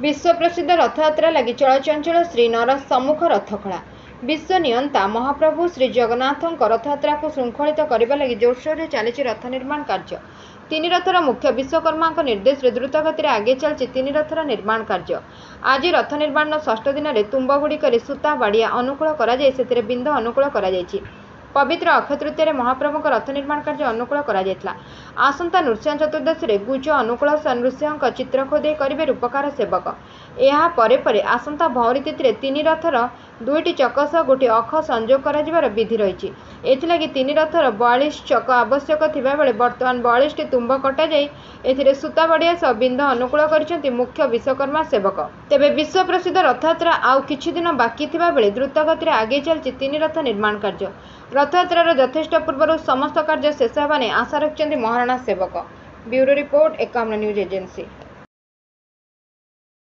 विश्व प्रसिद्ध रथयात्रा लगी चलचंचल श्रीनगर सम्मुख रथखड़ा। विश्व नियंता महाप्रभु श्री जगन्नाथ रथयात्रा को श्रृंखलित करने लगी जोरसोर चली रथ निर्माण कार्य। तीन रथर मुख्य विश्वकर्मा निर्देश द्रुत गति आगे चलती तीन रथर निर्माण कार्य। आज रथ निर्माण षष्ठ दिन में तुम्बगुड़िक सूता बाड़िया अनुकूल कर बिंद अनुकूल कर पवित्र अक्षय तृतीय महाप्रभु रथ निर्माण कार्य अनुकूल कर आसंता नृसिंह चतुर्दशी गुज अनुकूल नृसिंह चित्र खोदे करेंगे रूपकार सेवक। यह परे आसंता भौरी तिथि तीन रथर दुईटी चक सह गोटे अख संजोग कर विधि रही। एथिलागि तीन रथर 42 चक आवश्यक थिबा बेले वर्तमान 42 टी तुम्ब कटा जाई एथिरे सूता बाड़िया सह बिंद अनुकूल करिसेंति मुख्य विश्वकर्मा सेवक। तेबे विश्व प्रसिद्ध रथयात्रा आउ किछि दिन बाकी थिबा बेले द्रुत गति आगे चलछि तीन रथ निर्माण कार्य। रथयात्रार यथेष्ट पूर्व समस्त कार्य शेष होगा आशा रखिंट महाराणा सेवक। Bureau report 51 news agency.